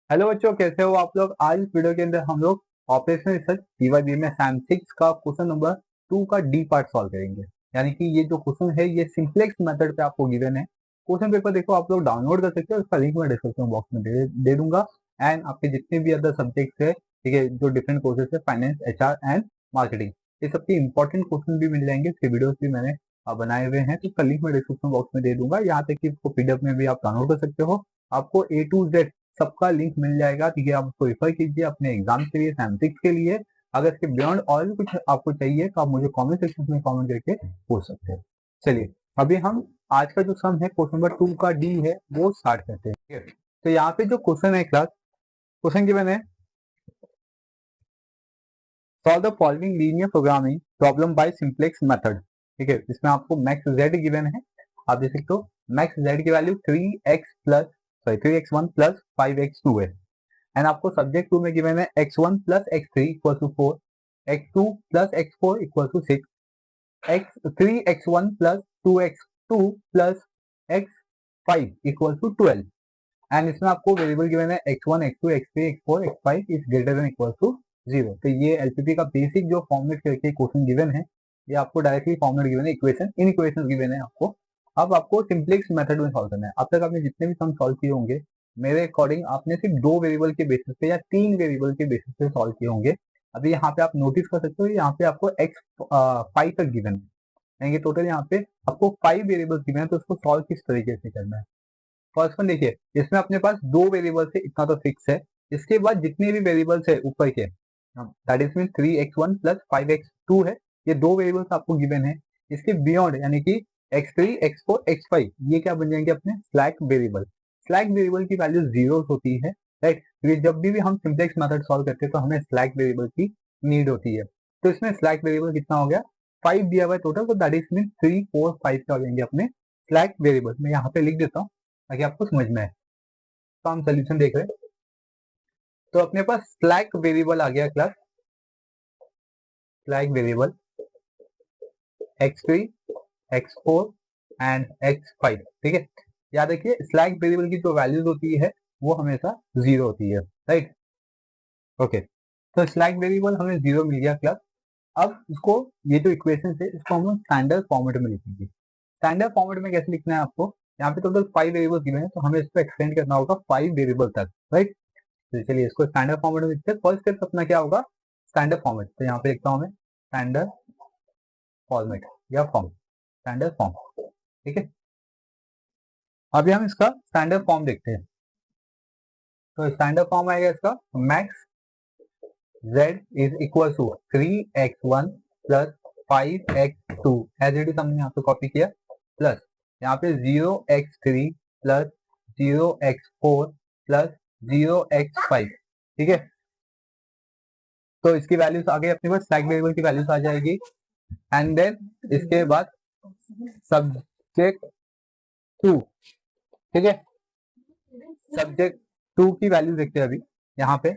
Hello बच्चों, कैसे हो आप लोग। आज इस वीडियो के अंदर हम लोग ऑपरेशनल रिसर्च पीवाईबी में सैम 6 का क्वेश्चन नंबर 2 का डी पार्ट सॉल्व करेंगे। यानी कि ये जो क्वेश्चन है ये सिंपलेक्स मेथड पे आपको गिवन है। क्वेश्चन पेपर देखो आप लोग डाउनलोड कर सकते हो, उसका लिंक मैं डिस्क्रिप्शन बॉक्स में दे दूंगा। एंड आपके जितने भी अदर सब्जेक्ट है, ठीक है, जो डिफरेंट कोर्सेज है, फाइनेंस, एचआर एंड मार्केटिंग, ये सबके इंपॉर्टेंट क्वेश्चन भी मिल जाएंगे। इसके वीडियोस भी मैंने बनाए हुए हैं, तो उसका लिंक मैं डिस्क्रिप्शन बॉक्स में दे दूंगा। यहाँ तक कि इसको पीडीएफ में भी आप डाउनलोड कर सकते हो। आपको ए टू जेड सबका लिंक मिल जाएगा, ठीक है। आप उसको रेफर कीजिए अपने एग्जाम के लिए, सैम 6 के लिए। अगर इसके बियॉन्ड और भी कुछ आपको चाहिए तो आप मुझे कमेंट सेक्शन में कमेंट करके पूछ सकते हैं। चलिए, अभी हम आज का जो सम है क्वेश्चन नंबर 2 का डी है वो स्टार्ट करते हैं, ठीक है। तो यहाँ पे जो क्वेश्चन है क्लास, क्वेश्चन गिवन है solve the following linear programming problem by simplex method, ठीक है। इसमें आपको मैक्स जेड गिवन है, आप देख सकते हो। मैक्स जेड की वैल्यू 3x1 प्लस 5x2 है। एंड आपको सब्जेक्ट 2 में गिवन है x1 plus x3 equal to 4, x2 plus x4 equal to 6, x3x1 plus 2x2 plus x5 equal to 12। And इसमें आपको वेरिएबल गिवन है x1, x2, x3, x4, x5 is greater than equal to 0। तो ये LPP का basic जो format करके question given है, ये आपको डायरेक्टली फॉर्मेट गिवन है, इक्वेशन इन इक्वेशन गिवन है आपको। अब आपको सिंप्लेक्स मेथड में सॉल्व करना है। अब तक आपने जितने भी सम सॉल्व किए होंगे, मेरे अकॉर्डिंग आपने सिर्फ 2 वेरिएबल के बेसिस पे या 3 वेरिएबल के बेसिस पे सॉल्व किए होंगे। अभी यहाँ पे आप नोटिस कर सकते हो, यहाँ पे आपको एक्स 5 तक गिवन है, यानी कि टोटल यहाँ पे आपको 5 वेरिएबल गिवन है। तो उसको सॉल्व किस तरीके से करना है। फर्स्ट वन देखिए, इसमें अपने पास 2 वेरिएबल्स है, इतना तो फिक्स है। इसके बाद जितने भी वेरिएबल्स है ऊपर के, that is mean 3x1 plus 5x2 है, ये 2 वेरिएबल्स आपको गिवन है। इसके बियॉन्ड यानी कि x3, x4, x5 ये क्या बन जाएंगे अपने स्लैक वेरिएबल। स्लैक वेरिएबल की वैल्यू जीरो होती है, राइट। क्योंकि जब भी हम सिंप्लेक्स मेथड सॉल्व करते हैं तो हमें स्लैक वेरिएबल की नीड होती है। तो इसमें स्लैक वेरिएबल कितना हो गया, 5 दिया हुआ है टोटल, तो दैट इज मीन 3, 4, 5 का हो जाएंगे अपने स्लैक वेरिएबल। मैं यहाँ पे लिख देता हूँ ताकि आपको समझ में आए। तो हम सोल्यूशन देख रहे हैं, तो अपने पास स्लैक वेरिएबल आ गया class, slack variable x3, x4 and x5, ठीक है। याद रखिए स्लैक वेरिएबल की जो वैल्यूज होती है वो हमेशा जीरो होती है, राइट। ओके, तो स्लैक वेरिएबल हमें जीरो मिल गया क्लास। अब इसको, ये जो इक्वेशन है इसको हम स्टैंडर्ड फॉर्मेट में लिखेंगे। स्टैंडर्ड फॉर्मेट में कैसे लिखना है आपको, यहाँ पे टोटल 5 वेरिएबल्स गिवन है, तो हमें इसको एक्सटेंड करना होगा 5 वेरिएबल तक, राइट। तो चलिए इसको स्टैंडर्ड फॉर्मेट में लिखते हैं। फर्स्ट स्टेप अपना क्या होगा, स्टैंडर्ड फॉर्मेट। तो यहाँ पे लिखता हूँ मैं स्टैंडर्ड फॉर्मेट या फॉर्म, स्टैंडर्ड फॉर्म, ठीक है। अभी हम इसका स्टैंडर्ड फॉर्म देखते हैं। तो स्टैंडर्ड फॉर्म आएगा इसका, max Z is equal to 3x1 plus 5x2, as it is हमने यहाँ पे कॉपी किया, प्लस यहाँ पे 0x3 plus 0x4 plus 0x5, ठीक है। तो इसकी वैल्यूज आ गई अपने पास, स्लैक वेरिएबल की वैल्यूज आ जाएगी। एंड देन इसके बाद सब्जेक्ट 2, ठीक है। सब्जेक्ट 2 की वैल्यू देखते हैं अभी। यहाँ पे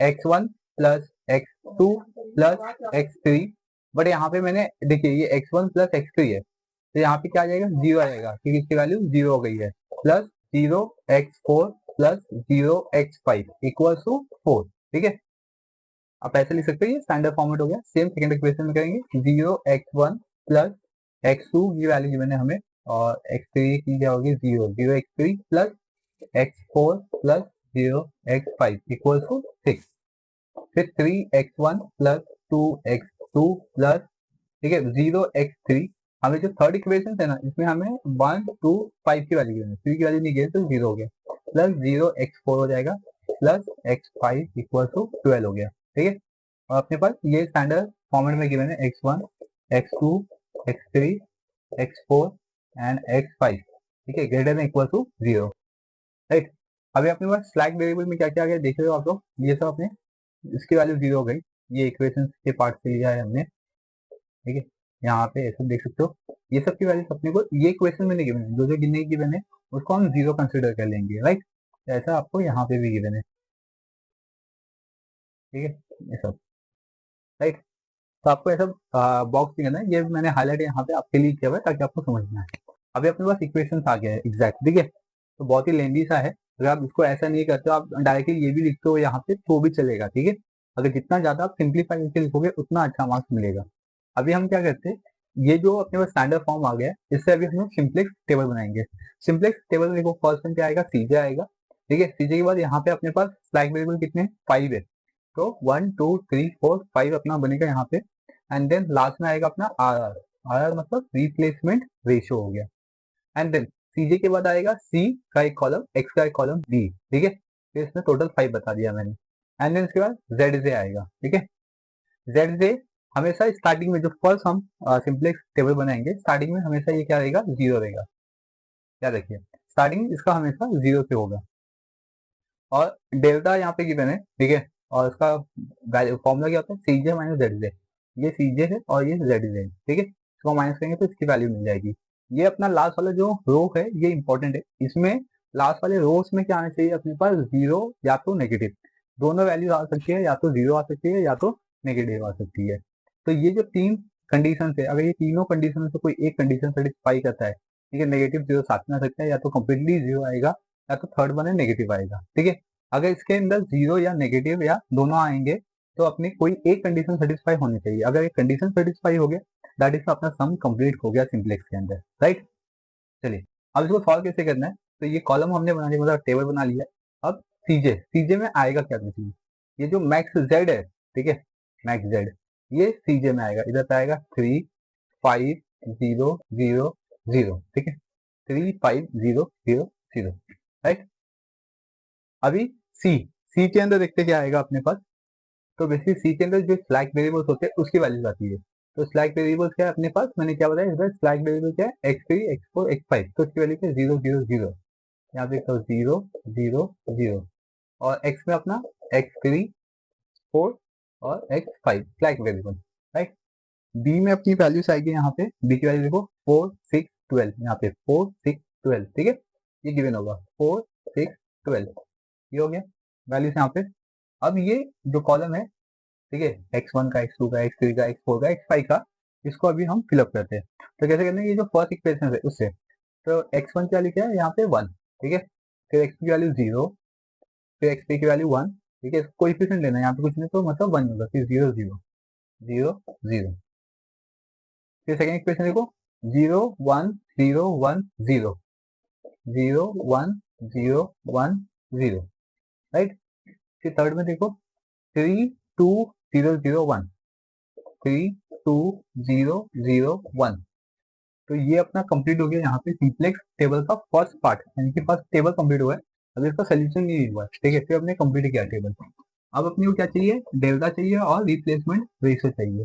x1 plus x2 plus x3, but यहाँ पे मैंने देखिए ये x1 प्लस x3 है, तो यहाँ पे क्या आ जाएगा, जीरो आ जाएगा क्योंकि इसकी वैल्यू जीरो हो गई है। Plus 0x4 plus 0x5 equal to 4, ठीक है। आप ऐसे लिख सकते हो, ये स्टैंडर्ड फॉर्मेट हो गया। सेम सेकंड इक्वेशन में करेंगे, 0x1 प्लस x2 की वैल्यू गिवन है हमें, और x3 की क्या होगी, 0x3 plus x4 plus 0x5 equal to 6। फिर 3x1 प्लस 2x2 प्लस, ठीक है, 0x3। हमें जो थर्ड इक्वेशन है ना, इसमें हमें 1, 2, 5 की वैल्यू गिवन है, 3 की वैल्यू नहीं गिवन तो 0 हो गया, प्लस 0x4 हो जाएगा, प्लस x5 इक्वल टू 12 हो गया, ठीक है। और अपने पास ये स्टैंडर्ड फॉर्मेट में गिवन है x1, x2, x3, x4 and x5, ठीक है, greater than equal to 0, right. अभी अपने पास स्लैक वेरिएबल में क्या क्या आ गया देख रहे हो आप लोग, ये सब अपने इसकी वैल्यू 0 हो गई, ये इक्वेशन के पार्ट से लिया है हमने, ठीक है। यहाँ पे ऐसे देख सकते हो, ये सब की वैल्यू अपने को ये इक्वेशन में नहीं गिवन है, जो जो गिनने की गिवन है उसको हम 0 कंसिडर कर लेंगे, राइट। ऐसा आपको यहाँ पे भी गिवन है, ठीक है, ये सब, राइट। तो आपको ऐसा बॉक्स दिखाना है, ये मैंने हाईलाइट यहाँ पे आपके लिए किया हुआ है ताकि आपको समझना है। अभी अपने पास इक्वेशन आ गया है एग्जैक्ट, ठीक है। तो बहुत ही लेंदी सा है। अगर आप इसको ऐसा नहीं करते हो, आप डायरेक्टली ये भी लिखते हो यहाँ पे तो भी चलेगा, ठीक है। अगर जितना ज्यादा आप सिंप्लीफाई करके लिखोगे उतना अच्छा मार्क्स मिलेगा। अभी हम क्या करते हैं, ये जो अपने पास स्टैंडर्ड फॉर्म आ गया है, इससे अभी हम सिंप्लेक्स टेबल बनाएंगे। सिंप्लेक्स टेबल देखो, फर्स्ट में क्या आएगा, सीजे आएगा, ठीक है। सीजे के बाद यहाँ पे अपने पास स्लैक वेरिएबल कितने हैं, 5 है। तो 1 2 3 4 5 अपना बनेगा यहाँ पे। एंड देन लास्ट में आएगा अपना आर आर। आर आर मतलब रिप्लेसमेंट रेशियो हो गया। एंड देन सीजे के बाद आएगा सी का एक कॉलम, एक्स का एक कॉलम, डी, ठीक है। फिर इसमें टोटल 5 बता दिया मैंने। एंड देन इसके बाद जेड जे आएगा, ठीक है। जेड जे हमेशा स्टार्टिंग में, जो फर्स्ट हम सिंप्लेक्स टेबल बनाएंगे, स्टार्टिंग में हमेशा ये क्या रहेगा, जीरो रहेगा। क्या देखिए, स्टार्टिंग इसका हमेशा जीरो से होगा। और डेल्टा यहाँ पे गिवन है, ठीक है। और इसका फॉर्मूला क्या होता है, सीजे माइनस जेड जे। ये सीजे है और ये जेड जे है, ठीक है। इसको माइनस करेंगे तो इसकी वैल्यू मिल जाएगी। ये अपना लास्ट वाला जो रो है ये इंपॉर्टेंट है। इसमें लास्ट वाले रोज में क्या आना चाहिए अपने पास, जीरो या तो नेगेटिव। दोनों वैल्यू आ सकती है, या तो जीरो आ सकती है या तो नेगेटिव आ सकती है। तो ये जो तीन कंडीशन है, अगर ये तीनों कंडीशन में से कोई एक कंडीशन सेटिस्फाई करता है, ठीक है, नेगेटिव जीरो साथ में आ सकता है, या तो कम्प्लीटली जीरो आएगा, या तो थर्ड वन है नेगेटिव आएगा, ठीक है। अगर इसके अंदर जीरो या नेगेटिव या दोनों आएंगे तो अपनी कोई एक कंडीशन सेटिस्फाई होनी चाहिए। अगर एक कंडीशन सेटिस्फाई हो गया, दैट इज अपना सम कंप्लीट हो गया सिंप्लेक्स के अंदर, राइट। चलिए, अब इसको सॉल्व कैसे करना है। तो ये कॉलम हमने बना लिया, मतलब टेबल बना लिया। अब सीजे, सीजे में आएगा क्या देखिए, ये जो मैक्स जेड है, ठीक है, मैक्स जेड, ये सीजे में आएगा। इधर पे आएगा 3 5 0 0 0, ठीक है। 3 5 0 0 0, राइट। अभी सी, सी के अंदर देखते क्या आएगा अपने पास। तो बेसिकली सी के अंदर जो स्लैक वेरिएबल्स होते हैं उसकी वैल्यूज आती है। तो स्लैक वेरिएबल्स क्या है अपने पास, मैंने क्या बताया, इधर स्लैक वेरिएबल क्या है, x3 x4 x5। तो इसकी वैल्यू क्या है, 0 0 0। यहाँ पे 0 0 0। और x में अपना x3 4 और x5 slack variable, right. B में अपनी वैल्यूज आएगी, यहाँ पे बी की वैल्यू देखो 4 6 12, यहाँ पे 4 6 12, ठीक है। ये गिवन होगा 4 6 12, ये हो गया वैल्यूज यहाँ पे। अब ये जो कॉलम है, ठीक है, x1 का, x2 का, x3 का, x4 का, x5 का, इसको अभी हम फिलअप करते हैं। तो कैसे करते हैं, ये जो फर्स्ट इक्वेशन है उससे, तो x1 की वैल्यू क्या है यहाँ पे 1, ठीक है। फिर x2 की वैल्यू 0, फिर x3 की वैल्यू 1, ठीक है। कोएफिशिएंट लेना है यहाँ पे, कुछ नहीं तो मतलब 1 होगा, फिर 0 0 0 0। फिर सेकंड इक्वेशन देखो, 0 1 0 1 0 0 1 0 1 0, राइट। फिर थर्ड में देखो, 3 2 0 0 1, 3 2 0 0 1। तो ये अपना कंप्लीट हो गया यहाँ पे सिंप्लेक्स टेबल का फर्स्ट पार्ट, यानी कि फर्स्ट टेबल कंप्लीट हुआ है। अभी इसका सोल्यूशन नहीं हुआ है, ठीक है। फिर हमने कंप्लीट किया टेबल। अब अपने को क्या चाहिए, डेल्टा चाहिए और रिप्लेसमेंट रेशियो चाहिए,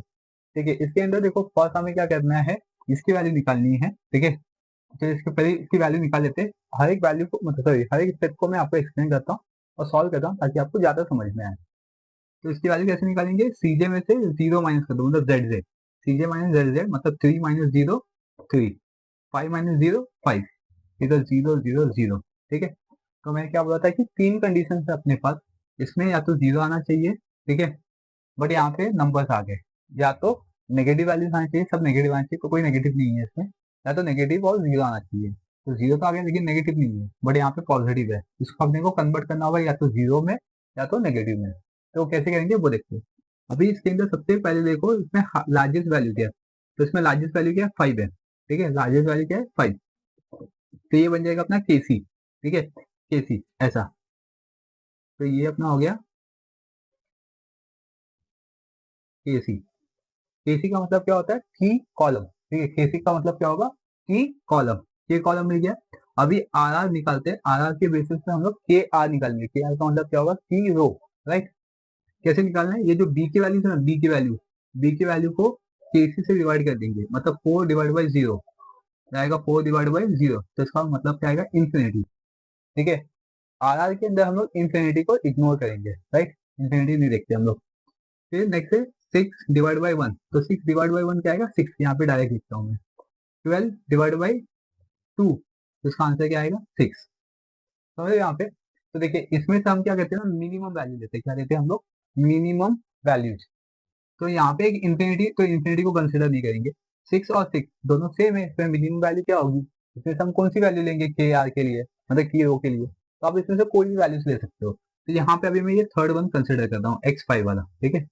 ठीक है। इसके अंदर देखो फर्स्ट हमें क्या करना है, इसकी वैल्यू निकालनी है, ठीक है। तो इसके पहले इसकी वैल्यू निकाल लेते हैं। हर एक वैल्यू को, मतलब सॉरी, हर एक स्टेप को मैं आपको एक्सप्लेन करता हूँ और सॉल्व करता हूँ ताकि आपको ज्यादा समझ में आए। तो इसकी वैल्यू कैसे निकालेंगे, सीजे में से जीरो माइनस कर दो, मतलब जेड जेड। सीजे माइनस जेड जेड मतलब 3 माइनस 0 3, 5 माइनस 0 5, इधर 0 0 0, ठीक है। तो मैंने क्या बोला था कि तीन कंडीशन है अपने पास, इसमें या तो जीरो आना चाहिए, ठीक है, बट यहाँ पे नंबर्स आ गए, या तो नेगेटिव वैल्यूज आना चाहिए, सब नेगेटिव आना चाहिए, तो कोई नेगेटिव नहीं है इसमें, या तो नेगेटिव और जीरो आना चाहिए। तो जीरो तो आ गया लेकिन नेगेटिव नहीं है, बट यहाँ पे पॉजिटिव है। इसको अपने को कन्वर्ट करना होगा या तो जीरो में या तो नेगेटिव में। तो कैसे करेंगे वो देखते हैं। अभी इसके अंदर सबसे पहले देखो, इसमें लार्जेस्ट वैल्यू क्या है। तो इसमें लार्जेस्ट वैल्यू क्या है, 5 है, ठीक है। लार्जेस्ट वैल्यू क्या है, 5। तो ये बन जाएगा अपना केसी, ठीक है, केसी ऐसा। तो ये अपना हो गया केसी। केसी का मतलब क्या होता है, की कॉलम, ठीक है। केसी का मतलब क्या होगा, की कॉलम। के कॉलम मिल गया। अभी आर आर निकालते हैं, आर आर के बेसिस पे हम लोग के आर निकालेंगे। के आर का मतलब क्या होगा, की रो, राइट। कैसे निकालना है, ये जो बी की वैल्यू है ना, बी की वैल्यू को केसी से डिवाइड कर देंगे, मतलब 4 डिवाइड बाई 0 आएगा, 4 डिवाइड बाई 0। तो इसका मतलब क्या आएगा, इन्फिनिटी, ठीक है। आर आर के अंदर हम लोग इन्फिनिटी को इग्नोर करेंगे, राइट, इन्फिनिटी नहीं देखते हम लोग। फिर नेक्स्ट है 6 डिवाइड बाई 1। तो 6 डिवाइड बाई 1 क्या आएगा, 6, यहाँ पे डायरेक्ट लिखता हूँ मैं। 12 डिवाइड बाई 2, तो इसका आंसर क्या आएगा, 6, समझे यहाँ पे। तो देखिए इसमें से हम क्या करते हैं ना, मिनिमम वैल्यू लेते हैं, क्या लेते हैं हम लोग, मिनिमम वैल्यूज। तो यहाँ पे एक इन्फिनिटी, तो इन्फिनिटी को कंसिडर नहीं करेंगे। 6 और 6 दोनों सेम है, इसमें मिनिमम वैल्यू क्या होगी, इसमें से हम कौन सी वैल्यू लेंगे के आर के लिए, मतलब की रो के लिए, तो आप इसमें से कोई भी वैल्यूज ले सकते हो। तो यहाँ पे अभी मैं ये थर्ड वन कंसिडर कर रहा हूँ, x5 वाला, ठीक है।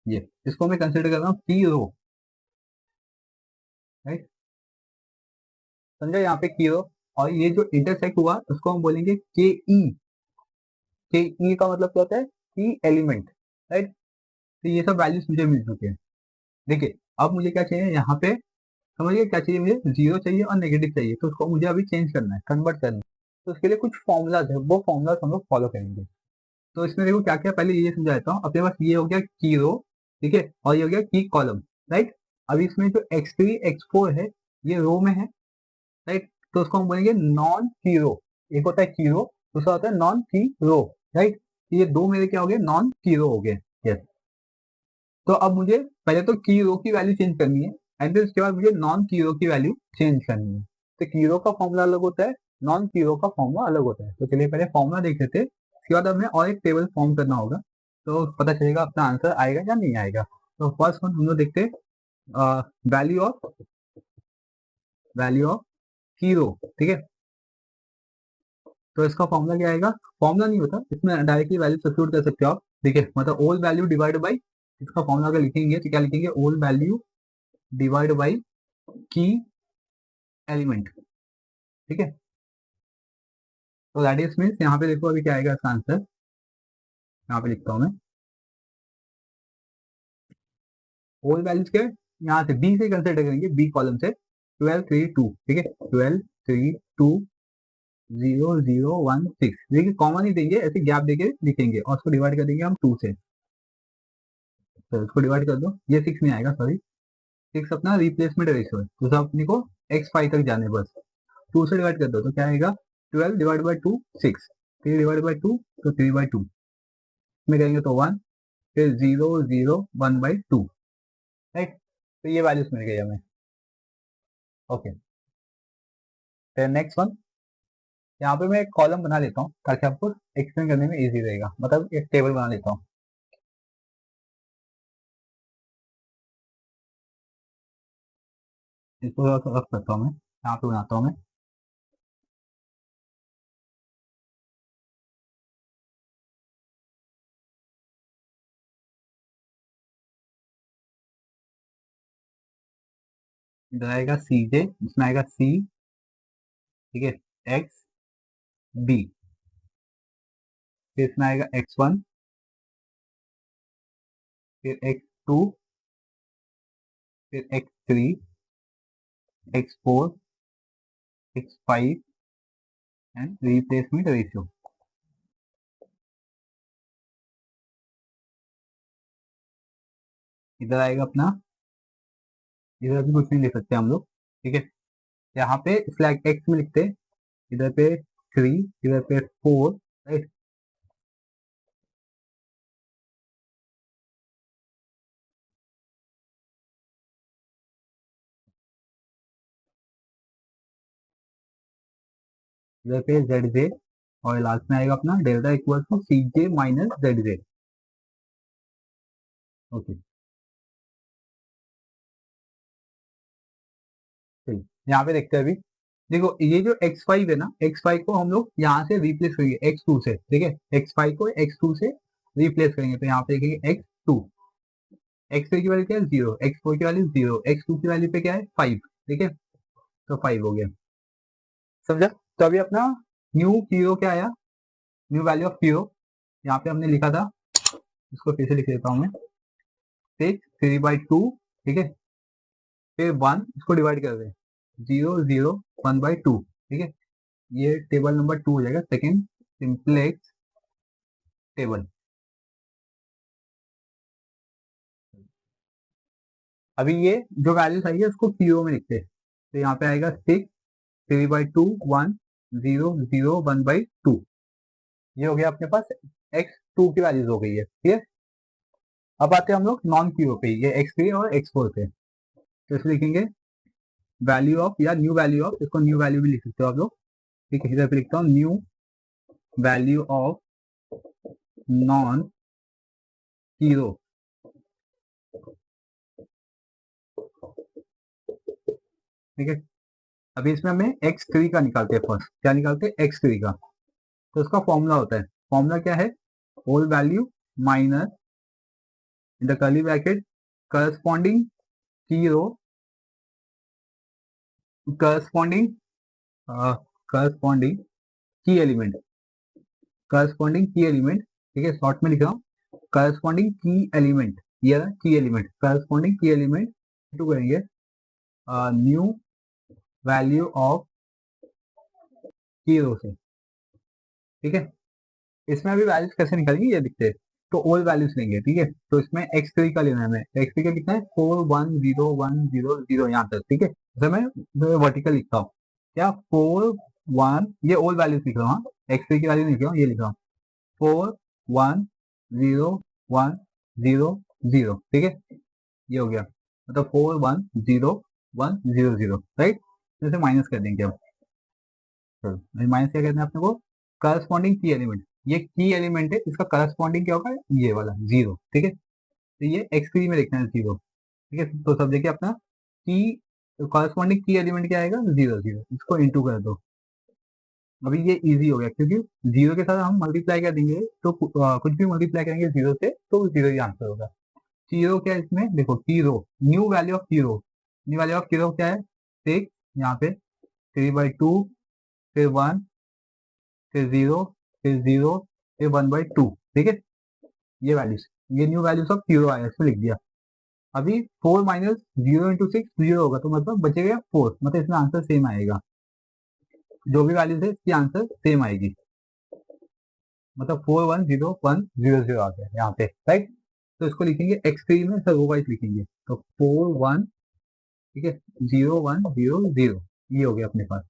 ये इसको मैं कंसिडर कर रहा हूँ की रो, राइट, समझा यहाँ पे की रो। और ये जो इंटरसेक्ट हुआ उसको हम बोलेंगे के ई। के ई का मतलब क्या होता है, की एलिमेंट, राइट। तो ये सब वैल्यूज मुझे मिल चुके हैं। देखिए अब मुझे क्या चाहिए यहाँ पे, समझिए क्या चाहिए मुझे, जीरो चाहिए और नेगेटिव चाहिए, तो उसको मुझे अभी चेंज करना है, कन्वर्ट करना है। तो उसके लिए कुछ फॉर्मूलाज है, वो फॉर्मूलाज हम लोग फॉलो करेंगे। तो इसमें देखो क्या क्या, पहले ये समझा देता हूँ। अपने पास ये हो गया की रो, ठीक है, और ये हो गया की कॉलम, राइट। अब इसमें जो x3 x4 है ये रो में है, राइट, तो उसको हम बोलेंगे नॉन की रो। एक होता है की रो, दूसरा होता है नॉन की रो, राइट। ये दो मेरे क्या हो गए, नॉन की रो हो गए। यस, तो अब मुझे पहले तो की रो की वैल्यू चेंज करनी है, एंड फिर उसके बाद मुझे नॉन की रो की वैल्यू चेंज करनी है। तो की रो का फॉर्मूला अलग होता है, नॉन की रो का फॉर्मूला अलग होता है। तो चलिए पहले फॉर्मूला देख लेते हैं, उसके बाद हमें और एक टेबल फॉर्म करना होगा, तो पता चलेगा अपना आंसर आएगा या नहीं आएगा। तो फर्स्ट वन हम लोग देखते हैं, वैल्यू ऑफ की रो, ठीक है। तो इसका फॉर्मूला क्या आएगा, फॉर्मूला नहीं होता, इसमें डायरेक्टली वैल्यू सब्स्टिट्यूट कर सकते हो आप। देखिए मतलब ओल्ड वैल्यू डिवाइड बाई, इसका फॉर्मूला अगर लिखेंगे तो क्या लिखेंगे, ओल्ड वैल्यू डिवाइड बाई की एलिमेंट, ठीक है। तो दैट इज मीन्स यहाँ पे देखो अभी क्या आएगा इसका आंसर, यहाँ पे लिखता हूँ मैं, ओल्ड वैल्यूज के यहाँ से बी से कंसिडर करेंगे, बी कॉलम से 12 3 2, ठीक है, 12 3 2 0 0 1 6। देखिए कॉमन ही देंगे, ऐसे गैप देके लिखेंगे और उसको डिवाइड कर देंगे हम 2 से। तो इसको डिवाइड कर दो, ये 6 नहीं आएगा, सॉरी, 6 अपना रिप्लेसमेंट रेशियो है, तो सब अपने को x5 तक जाने, बस 2 से डिवाइड कर दो तो क्या आएगा, 12 डिवाइड बाई 2 6, 3 डिवाइड बाई 2 तो 3/2 में करेंगे तो 1, फिर 0 0 1/2, राइट। तो ये वैल्यूज मिल गई हमें। ओके, फिर नेक्स्ट वन, यहाँ पे मैं एक कॉलम बना लेता हूँ ताकि आपको एक्सप्लेन करने में इजी रहेगा, मतलब एक टेबल बना लेता हूँ। इसको रख सकता हूँ मैं, यहाँ पे बनाता हूँ मैं। इधर आएगा सी जे, इसमें आएगा सी, ठीक है, एक्स बी, फिर इसमें आएगा x1, फिर x2, फिर x3, x4, x5 and replacement ratio. इधर आएगा अपना, इधर भी कुछ नहीं लिख सकते हम लोग, ठीक है। यहाँ पे स्लैग एक्स में लिखते हैं, इधर पे 3, इधर पे 4, राइट। इधर पे जेड जे, और लास्ट में आएगा अपना delta equal to C J minus Z J. Okay, चलिए यहाँ पे देखते हैं अभी। देखो ये जो x5 है ना, x5 को हम लोग यहाँ से रिप्लेस करेंगे x2 से, ठीक है, x5 को x2 से रिप्लेस करेंगे, तो यहाँ पे देखेंगे x2, x3 की वैल्यू क्या है 0, x4 की वैल्यू 0, x2 की वैल्यू पे क्या है 5, ठीक है, तो 5 हो गया, समझा। तो अभी अपना न्यू कीरो क्या आया, न्यू वैल्यू ऑफ कीरो, यहाँ पे हमने लिखा था, इसको फिर से लिख देता हूँ मैं, 6 3/2, ठीक है, फिर 1, इसको डिवाइड कर दें, 0 0 1/2, ठीक है। ये टेबल नंबर 2 हो जाएगा, सेकेंड सिंपलेक्स टेबल। अभी ये जो वैल्यूज आई है उसको कीरो में लिखते हैं, तो यहाँ पे आएगा 6 3/2 1 0 0 1/2। ये हो गया अपने पास x2 की वैल्यूज हो गई है, ठीक है। अब आते हैं हम लोग नॉन क्यू पे, ये x3 और x4 पे, तो इसमें लिखेंगे वैल्यू ऑफ या न्यू वैल्यू ऑफ, इसको न्यू वैल्यू भी लिख सकते हो आप लोग, ठीक है। इधर पे लिखता हूँ न्यू वैल्यू ऑफ नॉन कीरो, ठीक है। अभी इसमें हमें x3 का निकालते हैं फर्स्ट। क्या निकालते हैं? x3 का। तो उसका फॉर्मूला होता है, फॉर्मूला क्या है? Whole value minus in the curly bracket corresponding की रो, करस्पॉन्डिंग करस्पॉन्डिंग की एलिमेंट, करस्पॉन्डिंग की एलिमेंट, ठीक है, शॉर्ट में लिख रहा हूँ, करस्पॉन्डिंग की एलिमेंट, ये रहा की एलिमेंट, करस्पॉन्डिंग की एलिमेंट टू करेंगे न्यू वैल्यू ऑफ की रो से, ठीक है। इसमें अभी वैल्यूज कैसे निकालेंगे ये दिखते हैं। तो ओल्ड वैल्यूज लेंगे, ठीक है। तो इसमें x3 का लेना है हमें। x3 का कितना है? 41010 यहाँ तक, ठीक है। जैसे मैं वर्टिकल लिखता हूँ, क्या 4 1, ये ओल्ड वैल्यूज लिख रहा हूँ, x3 की वैल्यू नहीं लिख रहा हूँ, ये लिख रहा हूँ 41010, ठीक है। ये हो गया, मतलब 41010, राइट। जैसे माइनस कर देंगे अब। चलो माइनस क्या कहते हैं अपने को? करस्पॉन्डिंग की एलिमेंट, ये की एलिमेंट है, इसका करस्पॉन्डिंग क्या होगा? ये वाला जीरो, ठीक है। तो ये x3 में देखना है जीरो, ठीक है। तो सब देखिए अपना की करस्पॉन्डिंग की एलिमेंट क्या आएगा? जीरो जीरो, इसको इंटू कर दो। अभी ये इजी हो गया, क्योंकि जीरो के साथ हम मल्टीप्लाई कर देंगे, तो कुछ भी मल्टीप्लाई करेंगे जीरो से तो जीरो ही आंसर होगा। जीरो क्या है इसमें? देखो की रो, न्यू वैल्यू ऑफ की रो, न्यू वैल्यू ऑफ की रो क्या है? 6, यहाँ पे 3/2, फिर 1, फिर 0, फिर 0, फिर 1/2, ठीक है। ये वैल्यूज, ये न्यू वैल्यूज ऑफ जीरो आया, इसमें लिख दिया। अभी 4 माइनस 0 × 6 जीरो होगा, तो मतलब बचेगा 4, मतलब इसमें आंसर सेम आएगा। जो भी वैल्यूज है इसकी आंसर सेम आएगी, मतलब 41010 आ गया यहाँ पे, राइट। तो इसको लिखेंगे x3 में सर्वो वाइज लिखेंगे, तो 41, ठीक है, 0100, ये हो गया अपने पास,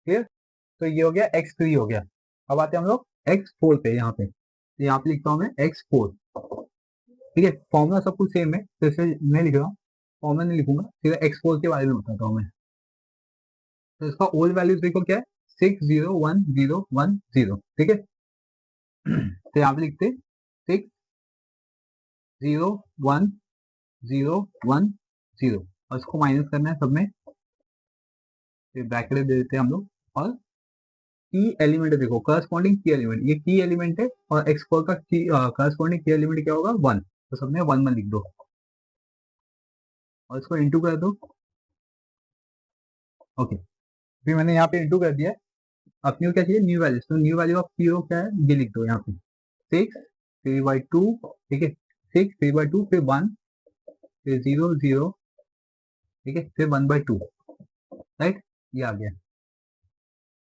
ठीक है। तो ये हो गया x3 हो गया। अब आते हैं हम लोग x4 पे, यहाँ पे, तो यहाँ पे लिखता हूँ मैं x4, ठीक है। फॉर्मूला सब कुछ सेम है, तो इसे मैं लिख रहा हूँ, फॉर्मूला नहीं लिखूंगा, सीधा x4 के बारे में बताता हूँ मैं। तो इसका ओल्ड वैल्यूज देखो क्या है? 60110, ठीक है। तो यहाँ पे लिखते 6011010, और इसको माइनस करना है सब में, फिर ब्रैकेट दे देते हैं हम लोग। और की एलिमेंट है, देखो करस्पॉन्डिंग की एलिमेंट, ये की एलिमेंट है, और x4 का की करस्पॉन्डिंग की एलिमेंट क्या होगा? 1, तो सब में 1 1 लिख दो, और इसको इंटू कर दो। ओके, फिर मैंने यहाँ पे इंटू कर दिया। अपनी को क्या चाहिए? न्यू वैल्यू, तो न्यू वैल्यू ऑफ जीरो क्या है? ये लिख दो यहाँ पे 6 3/2, ठीक है। 6 3/2, फिर 1, फिर 0 0, ठीक है, फिर 1/2, राइट। ये आ गया।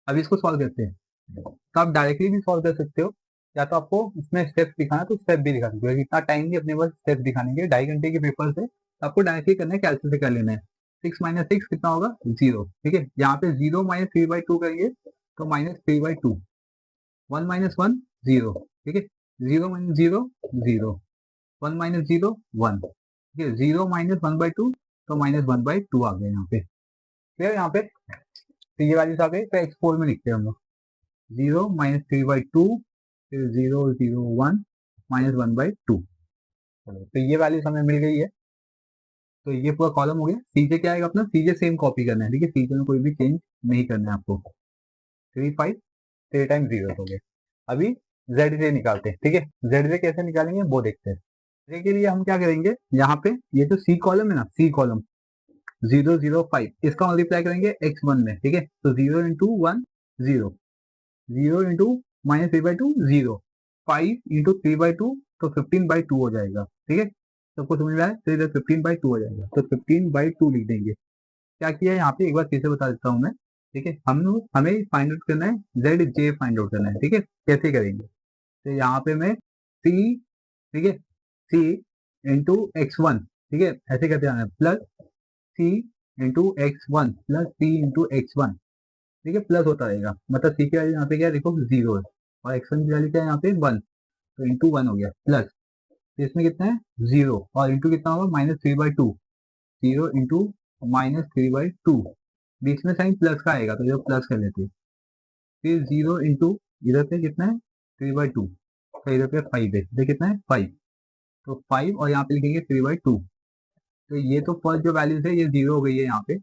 अब इसको सॉल्व करते हैं। तो आप डायरेक्टली भी सॉल्व कर सकते हो, या तो आपको इसमें स्टेप्स दिखाना तो स्टेप भी दिखा सकते हो। इतना टाइम नहीं अपने पास स्टेप दिखाने के, 2.5 घंटे के पेपर से आपको डायरेक्टली करना है, कैलकुलेट कर लेना है। 6 - 6 कितना होगा? 0, ठीक है। यहाँ पे 0 - 3/2 करेंगे तो -3/2, 1 - 1 0, ठीक है। 0 - 0 0, 1 - 0 1, ठीक है। 0 - 1/2, तो -1/2 आ गया यहाँ पे, ठीक है। यहाँ पे तो ये वैल्यूज आ गई, तो x4 में लिखते हैं हम लोग 0 - 3/2, फिर 0 0 1 -1/2। तो ये वैल्यूज हमें मिल गई है। तो ये पूरा कॉलम हो गया। सीजे क्या आएगा अपना? सीजे सेम कॉपी करना है, ठीक है। सीजे में कोई भी चेंज नहीं करना है आपको। 3 5 3 टाइम 0 हो गया। अभी जेड जे निकालते हैं, ठीक है। जेड जे कैसे निकालेंगे वो देखते हैं। जे के लिए हम क्या करेंगे? यहाँ पे ये जो सी कॉलम है ना, सी कॉलम 0 0 5, इसका मल्टीप्लाई करेंगे x1 में, ठीक है। तो 0 × 1 0, 0 × -3/2 0, 5 × 3/2, तो 15/2 हो जाएगा, ठीक है। सबको समझ में आया? तो इधर 15/2 हो जाएगा, तो 15/2 लिख देंगे। क्या किया है यहाँ पे, एक बार फिर से बता देता हूँ मैं, ठीक है। हमें फाइंड आउट करना है, जेड जे फाइंड आउट करना है, ठीक है। कैसे करेंगे? तो यहाँ पे मैं सी, ठीक है, सी x1, ठीक है, ऐसे करते जाना है, प्लस सी x1 प्लस सी x1, ठीक है, प्लस होता रहेगा। मतलब सी की वैल्यू यहाँ पे क्या है? देखो 0 है, और x1 की वैल्यू क्या है यहाँ पे? 1, तो इंटू 1 हो गया, प्लस, तो इसमें कितना है? 0, और इंटू कितना होगा? -3/2, 0 × -3/2, बीच में साइन प्लस का आएगा, तो ये प्लस कर लेते हैं। फिर 0 × इधर पे कितना है? 3/2, तो इधर पे 5 है, इधर कितना है? 5, तो 5, और यहाँ पे लिखेंगे 3/2। तो ये तो फर्स्ट जो वैल्यूज है ये 0 हो गई है यहाँ पे,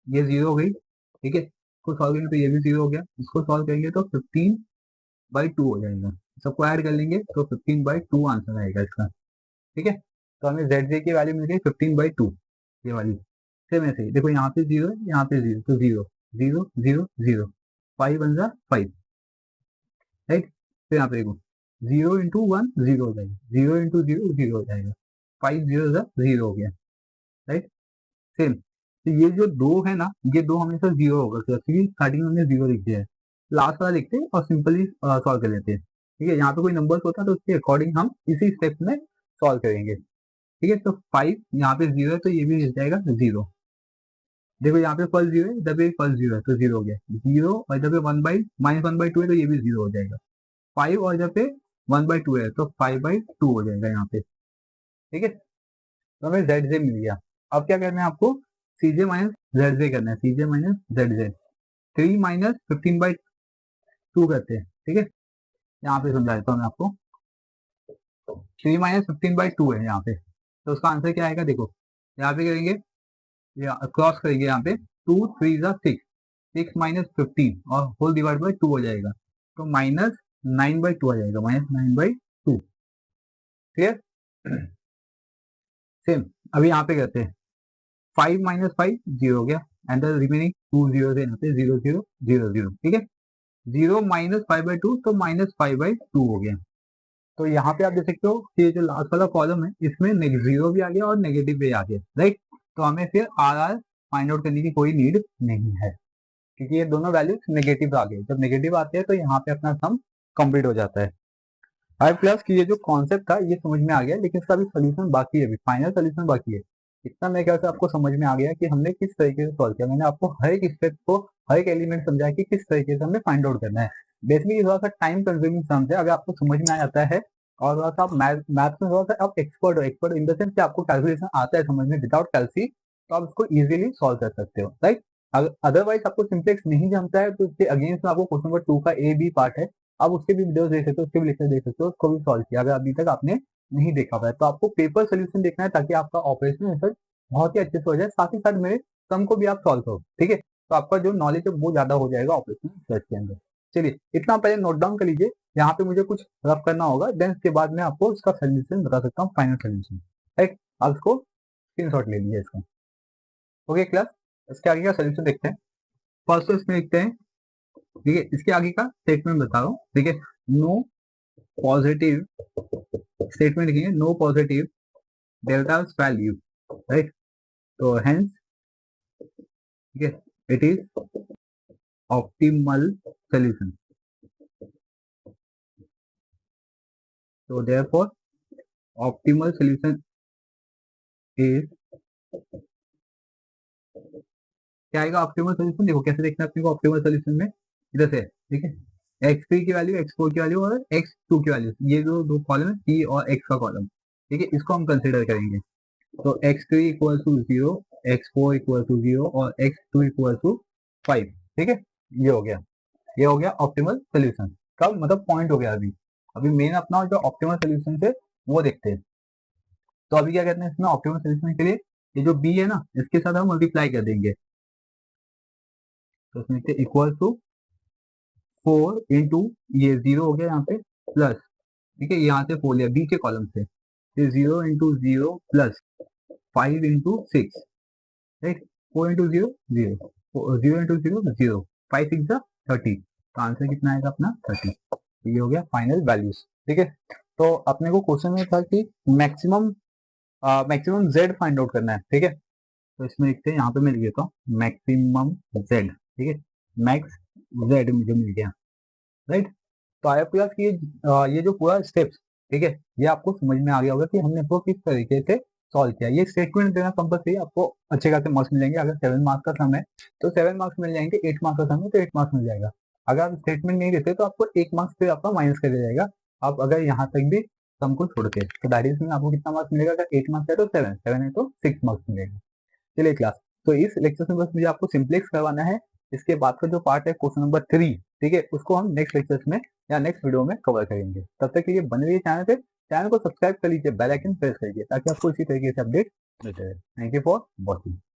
ये 0 हो गई, ठीक है। इसको सॉल्व करेंगे तो ये भी 0 हो गया, इसको सॉल्व करेंगे तो 15/2 हो जाएगा। सबको ऐड कर लेंगे तो 15/2 आंसर आएगा इसका, ठीक है। तो हमें ZJ की वैल्यू मिल गई 15/2, ये वाली। सेम ऐसे ही देखो, यहाँ पे 0 है, यहाँ पे 0, तो 0 0 0 0, 5 बन जा 5, राइट। तो यहाँ पे देखो 0 × 1 0 हो जाएगा, 0 × 0 0 हो जाएगा, 5 0 0 हो गया, राइट। सेम, तो ये जो दो है ना, ये दो हमेशा 0 होगा, क्योंकि स्टार्टिंग में हमने 0 लिख दिया है। लास्ट वाला लिखते हैं और सिंपली सॉल्व कर लेते हैं, ठीक है। यहाँ पे कोई नंबर होता है तो उसके अकॉर्डिंग हम इसी स्टेप में सॉल्व करेंगे, ठीक है। तो 5 यहाँ पे 0 है तो ये भी मिल जाएगा 0। देखो यहाँ पे फर्स्ट 0 है, इधर पे फर्स्ट 0 है तो 0 हो गया, 0, और इधर पे -1/2 है तो ये भी 0 हो जाएगा। 5 और इधर पे 1/2 है तो 5/2 हो जाएगा यहाँ पे, ठीक है। तो हमें ZJ मिल गया। अब क्या करना है आपको, CJ माइनस ZJ करना है, CJ माइनस ZJ। 3 - 15/2 करते हैं, ठीक है। यहाँ पे समझा देता हूँ मैं आपको, 3 - 15/2 है यहाँ पे, तो उसका आंसर क्या आएगा देखो, यहाँ पे करेंगे, क्रॉस करेंगे यहाँ पे, 2 3 6, 6 - 15 और होल डिवाइड बाई 2 हो जाएगा, तो -9/2 आ जाएगा, -9/2, ठीक है। सेम अभी यहाँ पे करते हैं, 5 - 5 0 हो गया, एंड द रिमेनिंग 2 0 यहाँ पे 0 0 0 0, ठीक है। 0 - 5/2 तो -5/2 हो गया। तो यहाँ पे आप देख सकते हो कि जो लास्ट वाला कॉलम है इसमें 0 भी आ गया और नेगेटिव भी आ गया, राइट। तो हमें फिर RR फाइंड आउट करने की कोई नीड नहीं है, क्योंकि ये दोनों वैल्यूज नेगेटिव आ गए। जब नेगेटिव आते हैं तो यहाँ पे अपना सम कंप्लीट हो जाता है। आई प्लस की ये जो कॉन्सेप्ट था ये समझ में आ गया, लेकिन इसका भी सोल्यूशन बाकी है, अभी फाइनल सोल्यूशन बाकी है। इतना मेरे ख्याल से आपको समझ में आ गया कि हमने किस तरीके से सॉल्व किया। मैंने आपको हर एक स्टेप को, हर एक एलिमेंट समझाया कि किस तरीके से हमें फाइंड आउट करना है। बेसिकली थोड़ा सा टाइम कंज्यूमिंग सम्स है, अगर आपको समझ में आ जाता है और थोड़ा सा आप मैथ्स में थोड़ा सा आप एक्सपर्ट इन द सेंस आपको कैलकुलेशन आता है समझ में विदाउट कैलसी, तो आप इसको इजीली सॉल्व कर सकते हो, राइट। अदरवाइज आपको सिंप्लेक्स नहीं जमता है तो इसके अगेंस्ट में आपको क्वेश्चन नंबर 2 का A B पार्ट है, आप उसके भी वीडियोस देख सकते हो, उसके भी लेक्चर देख सकते हो, उसको भी सॉल्व किया अगर अभी तक आपने नहीं देखा हुआ है। तो आपको पेपर सोल्यूशन देखना है ताकि आपका ऑपरेशन रिसर्च बहुत ही अच्छे से हो जाए, साथ ही साथ मेरे सम को भी आप सॉल्व करो, ठीक है। तो आपका जो नॉलेज है वो ज्यादा हो जाएगा ऑपरेशन रिसर्च के अंदर। चलिए इतना पहले नोट डाउन कर लीजिए, यहाँ पे मुझे कुछ रफ करना होगा, देन उसके बाद में आपको इसका सोल्यूशन बता सकता हूँ, फाइनल सोल्यूशन, राइट। आप इसको स्क्रीनशॉट ले लीजिए इसका, ओके क्लास। इसके आगे का सोल्यूशन देखते हैं। फर्स्ट तो इसमें लिखते हैं, ठीक है, इसके आगे का स्टेटमेंट बता रहा हूँ, ठीक है। नो पॉजिटिव स्टेटमेंट लिखेंगे, नो पॉजिटिव डेल्टा's वैल्यू, राइट। तो हेंस, ठीक है, इट इज ऑप्टिमल सोल्यूशन। तो देयरफॉर ऑप्टिमल सोल्यूशन इज, क्या आएगा ऑप्टिमल सोल्यूशन, देखो कैसे देखना है अपने को ऑप्टिमल सोल्यूशन में, इधर से, ठीक है। x3 की वैल्यू, x4 की वैल्यू और x2 की वैल्यू, ये जो दो कॉलम है c और x का कॉलम, ठीक है, इसको हम कंसिडर करेंगे। तो x3 equal to 0, x4 equal to 0 और x2 इक्वल टू 5, ठीक है। ये हो गया, ये हो गया ऑप्टिमल सोल्यूशन। कब मतलब पॉइंट हो गया, अभी अभी मेन अपना जो ऑप्टिमल सोल्यूशन है वो देखते हैं। तो अभी क्या कहते हैं इसमें ऑप्टिमल सोल्यूशन के लिए, ये जो b है ना इसके साथ हम मल्टीप्लाई कर देंगे, तो इसमें इक्वल टू 4 इंटू, ये 0 हो गया यहाँ पे, प्लस, ठीक है, यहाँ से 4 लिया बी के कॉलम से, फिर 0 × 0 प्लस 5 × 6, राइट। 4 × 0 0, 0 × 0 0, 5 6 30, तो आंसर कितना आएगा अपना 30। ये हो गया फाइनल वैल्यूज, ठीक है। तो अपने को क्वेश्चन में था कि मैक्सिमम जेड फाइंड आउट करना है, ठीक है। तो इसमें लिखते हैं, यहाँ पे मैं लिख देता हूँ मैक्सिमम जेड, ठीक है, मैक्स जेड मुझे मिल गया, राइट। तो आई प्लस की ये जो पूरा स्टेप्स, ठीक है, ये आपको समझ में आ गया होगा कि हमने इसको किस तरीके से सॉल्व किया। ये स्टेटमेंट देना कंपल्सरी, आपको अच्छे खासे मार्क्स मिलेंगे। अगर 7 मार्क्स का सम है तो 7 मार्क्स मिल जाएंगे, 8 मार्क्स का सम है तो 8 मार्क्स मिल जाएगा। अगर आप स्टेटमेंट नहीं देते तो आपको 1 मार्क्स फिर आपका माइनस कर दिया जाएगा, आप अगर यहाँ तक भी सम को छोड़ के। तो दैट इज में आपको कितना मार्क्स मिलेगा, अगर 8 मार्क्स है तो 7, 7 है तो 6 मार्क्स मिलेगा। चलिए क्लास, तो इस लेक्चर में बस मुझे आपको सिंप्लेक्स करवाना है। इसके बाद का जो पार्ट है क्वेश्चन नंबर 3, ठीक है, उसको हम नेक्स्ट लेक्चर्स में या नेक्स्ट वीडियो में कवर करेंगे। तब तक के लिए बने रहिए चैनल पे, चैनल को सब्सक्राइब कर लीजिए, बेल आइकन प्रेस करिए ताकि आपको इसी तरीके से अपडेट मिलते रहे। Thank you for watching.